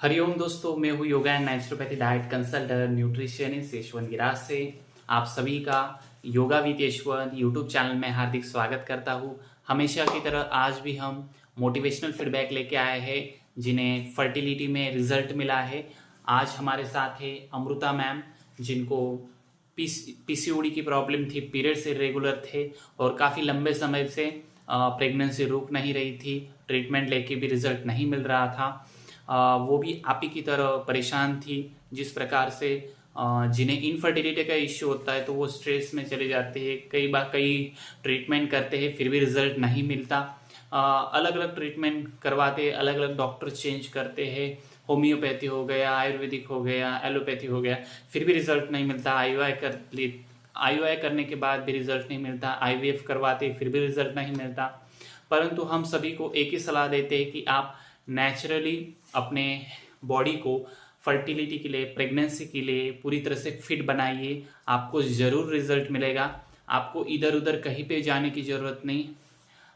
हरिओम दोस्तों, मैं हूँ yoga and naturopathy diet consultant nutritionist Yashwant garage से आप सभी का yoga with Yashwant YouTube channel में हार्दिक स्वागत करता हूँ। हमेशा की तरह आज भी हम मोटिवेशनल फीडबैक लेके आए हैं जिन्हें फर्टिलिटी में रिजल्ट मिला है। आज हमारे साथ है अमृता मैम, जिनको पीसीओडी की प्रॉब्लम थी, पीरियड्स इरेगुलर थे और काफ़ी लंबे समय से प्रेगनेंसी रुक नहीं रही थी। ट्रीटमेंट लेके भी रिजल्ट नहीं मिल रहा था। वो भी आप ही की तरह परेशान थी। जिस प्रकार से जिन्हें इनफर्टिलिटी का इश्यू होता है तो वो स्ट्रेस में चले जाते हैं, कई ट्रीटमेंट करते हैं फिर भी रिजल्ट नहीं मिलता। अलग अलग ट्रीटमेंट करवाते हैं, अलग अलग डॉक्टर चेंज करते हैं, होम्योपैथी हो गया, आयुर्वेदिक हो गया, एलोपैथी हो गया, फिर भी रिजल्ट नहीं मिलता। आईयूआई करने के बाद भी रिजल्ट नहीं मिलता, आईवीएफ करवाते फिर भी रिजल्ट नहीं मिलता। परंतु हम सभी को एक ही सलाह देते हैं कि आप नेचुरली अपने बॉडी को फर्टिलिटी के लिए, प्रेगनेंसी के लिए पूरी तरह से फिट बनाइए। आपको ज़रूर रिजल्ट मिलेगा। आपको इधर उधर कहीं पे जाने की ज़रूरत नहीं।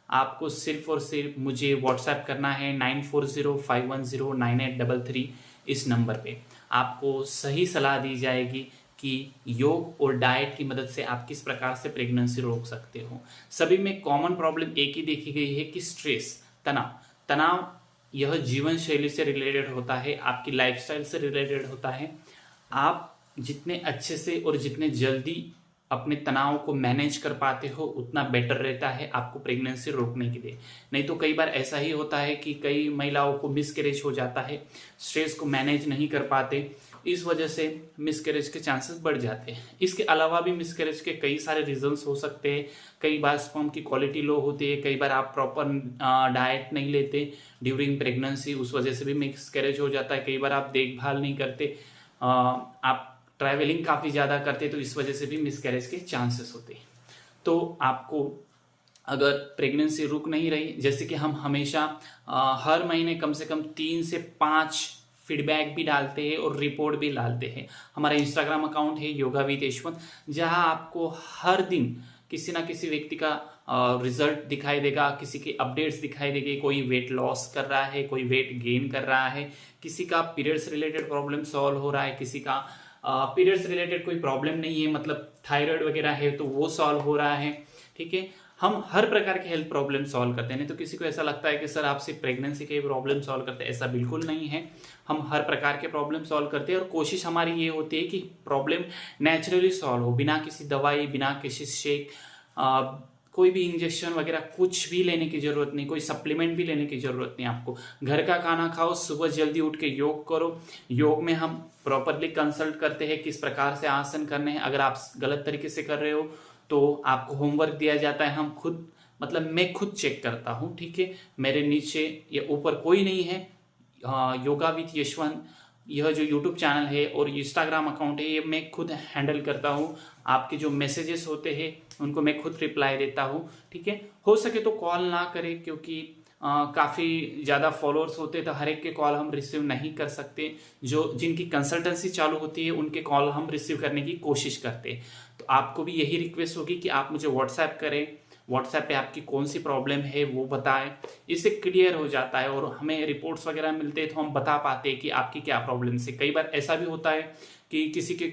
आपको सिर्फ और सिर्फ मुझे व्हाट्सएप करना है 9405109833 इस नंबर पे। आपको सही सलाह दी जाएगी कि योग और डाइट की मदद से आप किस प्रकार से प्रेगनेंसी रोक सकते हो। सभी में कॉमन प्रॉब्लम एक ही देखी गई है कि स्ट्रेस, तनाव यह जीवन शैली से रिलेटेड होता है, आपकी लाइफस्टाइल से रिलेटेड होता है। आप जितने अच्छे से और जितने जल्दी अपने तनाव को मैनेज कर पाते हो उतना बेटर रहता है आपको प्रेगनेंसी रोकने के लिए। नहीं तो कई बार ऐसा ही होता है कि कई महिलाओं को मिसकैरेज हो जाता है, स्ट्रेस को मैनेज नहीं कर पाते, इस वजह से मिसकैरेज के चांसेस बढ़ जाते हैं। इसके अलावा भी मिसकैरेज के कई सारे रीजंस हो सकते हैं। कई बार स्पर्म की क्वालिटी लो होती है, कई बार आप प्रॉपर डाइट नहीं लेते ड्यूरिंग प्रेगनेंसी, उस वजह से भी मिसकैरेज हो जाता है। कई बार आप देखभाल नहीं करते, आप ट्रैवलिंग काफ़ी ज़्यादा करते, तो इस वजह से भी मिसकैरेज के चांसेस होते हैं। तो आपको अगर प्रेगनेंसी रुक नहीं रही, जैसे कि हम हमेशा हर महीने कम से कम 3 से 5 फीडबैक भी डालते हैं और रिपोर्ट भी डालते हैं। हमारा इंस्टाग्राम अकाउंट है योगा विद यशवंत, जहां आपको हर दिन किसी ना किसी व्यक्ति का रिजल्ट दिखाई देगा, किसी की अपडेट्स दिखाई देगी। कोई वेट लॉस कर रहा है, कोई वेट गेन कर रहा है, किसी का पीरियड्स रिलेटेड प्रॉब्लम सॉल्व हो रहा है, किसी का पीरियड्स रिलेटेड कोई प्रॉब्लम नहीं है, मतलब थायराइड वगैरह है तो वो सॉल्व हो रहा है। ठीक है, हम हर प्रकार के हेल्थ प्रॉब्लम सॉल्व करते हैं। नहीं तो किसी को ऐसा लगता है कि सर आप सिर्फ प्रेगनेंसी के प्रॉब्लम सॉल्व करते हैं, ऐसा बिल्कुल नहीं है। हम हर प्रकार के प्रॉब्लम सॉल्व करते हैं और कोशिश हमारी ये होती है कि प्रॉब्लम नेचुरली सॉल्व हो, बिना किसी दवाई, बिना किसी शेक, कोई भी इंजेक्शन वगैरह कुछ भी लेने की जरूरत नहीं, कोई सप्लीमेंट भी लेने की जरूरत नहीं। आपको घर का खाना खाओ, सुबह जल्दी उठ के योग करो। योग में हम प्रॉपरली कंसल्ट करते हैं किस प्रकार से आसन करने हैं। अगर आप गलत तरीके से कर रहे हो तो आपको होमवर्क दिया जाता है। हम खुद, मतलब मैं खुद चेक करता हूँ। ठीक है, मेरे नीचे या ऊपर कोई नहीं है। योगा विद यशवंत यह जो यूट्यूब चैनल है और इंस्टाग्राम अकाउंट है, ये मैं खुद हैंडल करता हूँ। आपके जो मैसेजेस होते हैं उनको मैं खुद रिप्लाई देता हूँ। ठीक है, हो सके तो कॉल ना करें, क्योंकि काफ़ी ज़्यादा फॉलोअर्स होते हैं तो हर एक के कॉल हम रिसीव नहीं कर सकते। जिनकी कंसल्टेंसी चालू होती है उनके कॉल हम रिसीव करने की कोशिश करते हैं। तो आपको भी यही रिक्वेस्ट होगी कि आप मुझे व्हाट्सएप करें, व्हाट्सएप पे आपकी कौन सी प्रॉब्लम है वो बताएं। इससे क्लियर हो जाता है और हमें रिपोर्ट्स वगैरह मिलते हैं तो हम बता पाते हैं कि आपकी क्या प्रॉब्लम है। कई बार ऐसा भी होता है कि किसी के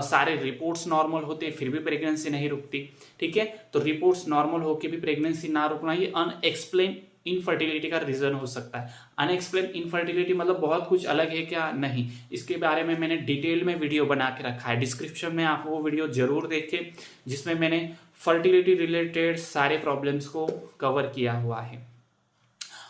सारे रिपोर्ट्स नॉर्मल होते हैं फिर भी प्रेगनेंसी नहीं रुकती। ठीक है, तो रिपोर्ट्स नॉर्मल होकर भी प्रेगनेंसी ना रुकना ये अनएक्सप्लेन इनफर्टिलिटी का रीजन हो सकता है। अनएक्सप्लेन इनफर्टिलिटी मतलब बहुत कुछ अलग है क्या? नहीं, इसके बारे में मैंने डिटेल में वीडियो बना के रखा है। डिस्क्रिप्शन में आप वो वीडियो जरूर देखें, जिसमें मैंने फर्टिलिटी रिलेटेड सारे प्रॉब्लम्स को कवर किया हुआ है।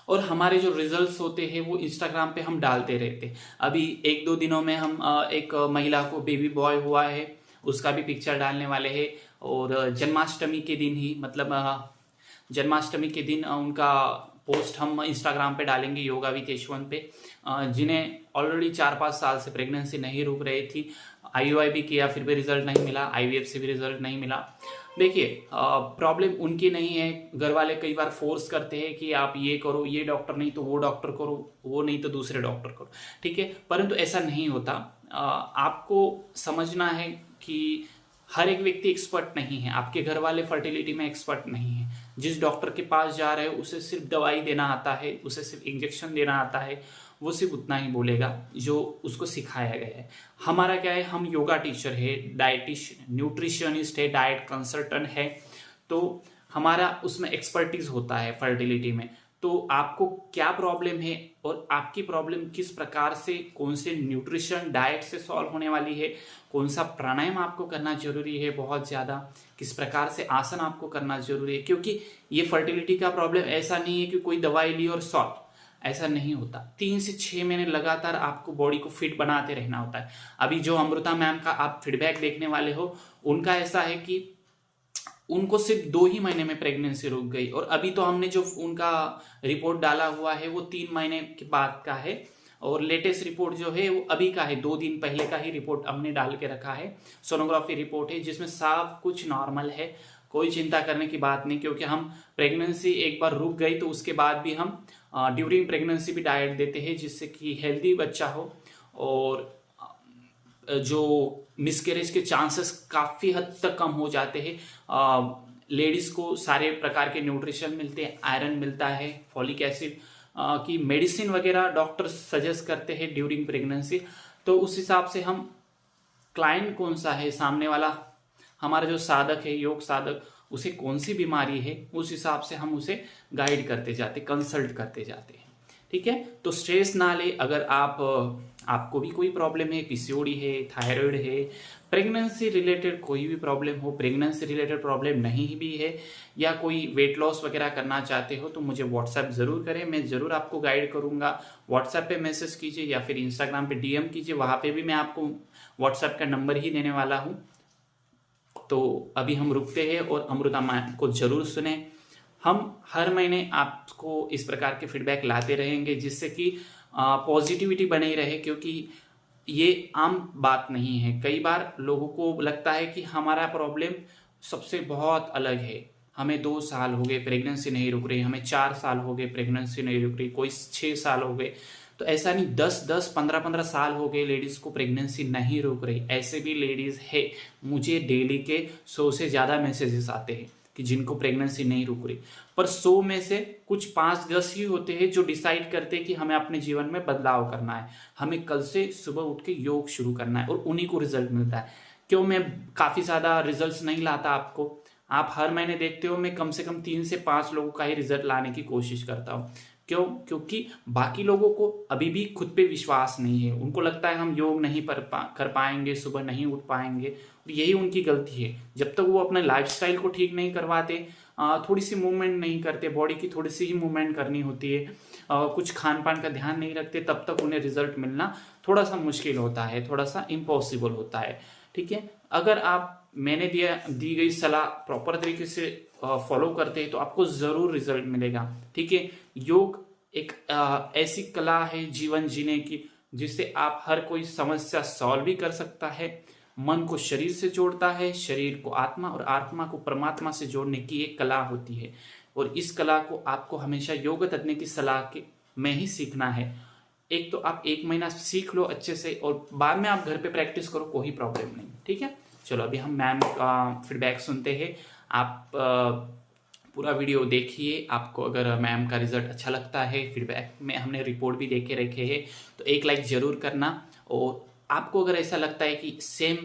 और हमारे जो रिजल्ट्स होते हैं वो इंस्टाग्राम पे हम डालते रहते। अभी 1-2 दिनों में हम एक महिला को बेबी बॉय हुआ है, उसका भी पिक्चर डालने वाले हैं। और जन्माष्टमी के दिन ही, मतलब जन्माष्टमी के दिन उनका पोस्ट हम इंस्टाग्राम पे डालेंगे योगा विद यशवंत पे। जिन्हें ऑलरेडी 4-5 साल से प्रेगनेंसी नहीं रुक रही थी, आईयूआई भी किया फिर भी रिजल्ट नहीं मिला, आईवीएफ से भी रिजल्ट नहीं मिला। देखिए, प्रॉब्लम उनकी नहीं है। घर वाले कई बार फोर्स करते हैं कि आप ये करो, ये डॉक्टर नहीं तो वो डॉक्टर करो, वो नहीं तो दूसरे डॉक्टर करो। ठीक है, परंतु ऐसा नहीं होता। आपको समझना है कि हर एक व्यक्ति एक्सपर्ट नहीं है। आपके घर वाले फर्टिलिटी में एक्सपर्ट नहीं है। जिस डॉक्टर के पास जा रहे हो उसे सिर्फ दवाई देना आता है, उसे सिर्फ इंजेक्शन देना आता है, वो सिर्फ उतना ही बोलेगा जो उसको सिखाया गया है। हमारा क्या है, हम योगा टीचर है, डाइटिशियन, न्यूट्रिशनिस्ट है, डाइट कंसल्टेंट है, तो हमारा उसमें एक्सपर्टीज होता है फर्टिलिटी में। तो आपको क्या प्रॉब्लम है और आपकी प्रॉब्लम किस प्रकार से, कौन से न्यूट्रिशन डाइट से सॉल्व होने वाली है, कौन सा प्राणायाम आपको करना जरूरी है बहुत ज़्यादा, किस प्रकार से आसन आपको करना जरूरी है, क्योंकि ये फर्टिलिटी का प्रॉब्लम ऐसा नहीं है कि कोई दवाई ली और सॉल्व, ऐसा नहीं होता। 3 से 6 महीने लगातार आपको बॉडी को फिट बनाते रहना होता है। अभी जो अमृता मैम का आप फीडबैक देखने वाले हो, उनका ऐसा है कि उनको सिर्फ 2 ही महीने में प्रेगनेंसी रुक गई, और अभी तो हमने जो उनका रिपोर्ट डाला हुआ है वो 3 महीने के बाद का है, और लेटेस्ट रिपोर्ट जो है वो अभी का है, 2 दिन पहले का ही रिपोर्ट हमने डाल के रखा है। सोनोग्राफी रिपोर्ट है जिसमें सब कुछ नॉर्मल है, कोई चिंता करने की बात नहीं, क्योंकि हम प्रेगनेंसी एक बार रुक गई तो उसके बाद भी हम ड्यूरिंग प्रेगनेंसी भी डाइट देते हैं, जिससे कि हेल्दी बच्चा हो और जो मिसकैरेज के चांसेस काफ़ी हद तक कम हो जाते हैं। लेडीज़ को सारे प्रकार के न्यूट्रिशन मिलते हैं, आयरन मिलता है, फॉलिक एसिड की मेडिसिन वगैरह डॉक्टर सजेस्ट करते हैं ड्यूरिंग प्रेगनेंसी। तो उस हिसाब से हम, क्लाइंट कौन सा है सामने वाला, हमारा जो साधक है, योग साधक, उसे कौन सी बीमारी है, उस हिसाब से हम उसे गाइड करते जाते, कंसल्ट करते जाते हैं। ठीक है, तो स्ट्रेस ना ले। अगर आपको भी कोई प्रॉब्लम है, पीसीओडी है, थायराइड है, प्रेगनेंसी रिलेटेड कोई भी प्रॉब्लम हो, प्रेगनेंसी रिलेटेड प्रॉब्लम नहीं भी है, या कोई वेट लॉस वगैरह करना चाहते हो, तो मुझे व्हाट्सएप जरूर करें, मैं जरूर आपको गाइड करूंगा। व्हाट्सएप पे मैसेज कीजिए या फिर इंस्टाग्राम पे डीएम कीजिए, वहां पे भी मैं आपको व्हाट्सएप का नंबर ही देने वाला हूँ। तो अभी हम रुकते हैं और अमृता मैम को जरूर सुने। हम हर महीने आपको इस प्रकार के फीडबैक लाते रहेंगे, जिससे कि पॉजिटिविटी बनी रहे, क्योंकि ये आम बात नहीं है। कई बार लोगों को लगता है कि हमारा प्रॉब्लम सबसे बहुत अलग है, हमें 2 साल हो गए प्रेगनेंसी नहीं रुक रही, हमें 4 साल हो गए प्रेगनेंसी नहीं रुक रही, कोई 6 साल हो गए। तो ऐसा नहीं, 10-10, 15-15 साल हो गए लेडीज को प्रेगनेंसी नहीं रुक रही, ऐसे भी लेडीज है। मुझे डेली के 100 से ज्यादा मैसेजेस आते हैं कि जिनको प्रेगनेंसी नहीं रुक रही, पर 100 में से कुछ 5-10 ही होते हैं जो डिसाइड करते हैं कि हमें अपने जीवन में बदलाव करना है, हमें कल से सुबह उठ के योग शुरू करना है, और उन्हीं को रिजल्ट मिलता है। क्यों मैं काफी ज्यादा रिजल्ट्स नहीं लाता आपको, आप हर महीने देखते हो मैं कम से कम 3 से 5 लोगों का ही रिजल्ट लाने की कोशिश करता हूँ। क्यों? क्योंकि बाकी लोगों को अभी भी खुद पे विश्वास नहीं है, उनको लगता है हम योग नहीं कर पाएंगे, सुबह नहीं उठ पाएंगे, और यही उनकी गलती है। जब तक वो अपने लाइफस्टाइल को ठीक नहीं करवाते, थोड़ी सी मूवमेंट नहीं करते, बॉडी की थोड़ी सी ही मूवमेंट करनी होती है, कुछ खान पान का ध्यान नहीं रखते, तब तक उन्हें रिजल्ट मिलना थोड़ा सा मुश्किल होता है, थोड़ा सा इम्पॉसिबल होता है। ठीक है, अगर आप मैंने दी गई सलाह प्रॉपर तरीके से फॉलो करते हैं तो आपको जरूर रिजल्ट मिलेगा। ठीक है, योग एक ऐसी कला है जीवन जीने की, जिससे आप हर कोई समस्या सॉल्व भी कर सकता है। मन को शरीर से जोड़ता है, शरीर को आत्मा और आत्मा को परमात्मा से जोड़ने की एक कला होती है, और इस कला को आपको हमेशा योग तज्ञ की सलाह के में ही सीखना है। एक तो आप 1 महीना सीख लो अच्छे से, और बाद में आप घर पे प्रैक्टिस करो, कोई प्रॉब्लम नहीं। ठीक है, चलो अभी हम मैम का फीडबैक सुनते हैं। आप पूरा वीडियो देखिए, आपको अगर मैम का रिजल्ट अच्छा लगता है, फीडबैक में हमने रिपोर्ट भी देके रखे हैं, तो एक लाइक जरूर करना। और आपको अगर ऐसा लगता है कि सेम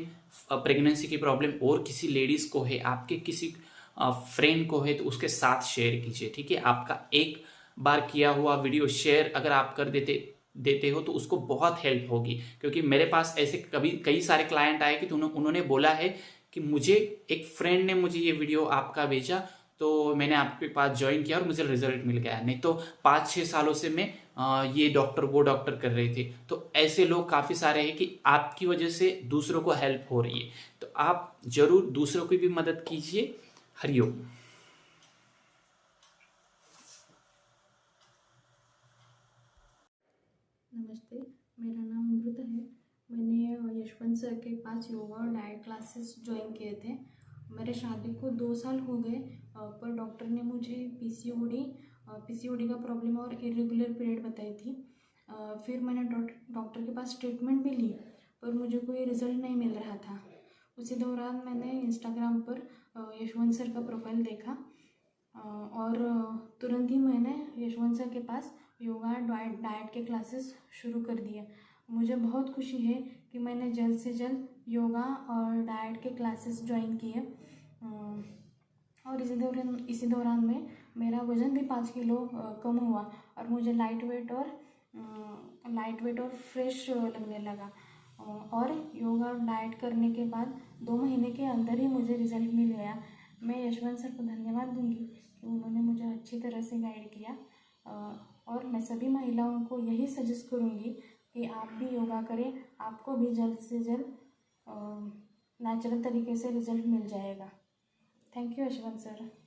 प्रेगनेंसी की प्रॉब्लम और किसी लेडीज को है, आपके किसी फ्रेंड को है, तो उसके साथ शेयर कीजिए। ठीक है, आपका एक बार किया हुआ वीडियो शेयर अगर आप कर देते हो तो उसको बहुत हेल्प होगी। क्योंकि मेरे पास ऐसे कई सारे क्लाइंट आए कि उन्होंने बोला है कि मुझे एक फ्रेंड ने मुझे ये वीडियो आपका भेजा, तो मैंने आपके पास ज्वाइन किया और मुझे रिजल्ट मिल गया। नहीं तो 5-6 सालों से मैं ये डॉक्टर वो डॉक्टर कर रही थी। तो ऐसे लोग काफी सारे हैं कि आपकी वजह से दूसरों को हेल्प हो रही है, तो आप जरूर दूसरों की भी मदद कीजिए। हरिओम। नमस्ते, मेरा नाम अमृता है। मैंने यशवंत सर के पास योगा और डाइट क्लासेस ज्वाइन किए थे। मेरे शादी को 2 साल हो गए, पर डॉक्टर ने मुझे पीसीओडी का प्रॉब्लम और इरेगुलर पीरियड बताई थी। फिर मैंने डॉक्टर के पास ट्रीटमेंट भी ली, पर मुझे कोई रिजल्ट नहीं मिल रहा था। उसी दौरान मैंने इंस्टाग्राम पर यशवंत सर का प्रोफाइल देखा, और तुरंत ही मैंने यशवंत सर के पास योगा डाइट के क्लासेस शुरू कर दिए। मुझे बहुत खुशी है कि मैंने जल्द से जल्द योगा और डाइट के क्लासेस ज्वाइन किए। और इसी दौरान में मेरा वज़न भी 5 किलो कम हुआ और मुझे लाइट वेट और फ्रेश लगने लगा। और योगा और डाइट करने के बाद 2 महीने के अंदर ही मुझे रिज़ल्ट मिल गया। मैं यशवंत सर को धन्यवाद दूंगी कि उन्होंने मुझे अच्छी तरह से गाइड किया। और मैं सभी महिलाओं को यही सजेस्ट करूंगी कि आप भी योगा करें, आपको भी जल्द से जल्द नेचुरल तरीके से रिज़ल्ट मिल जाएगा। Thank you Yashwant sir.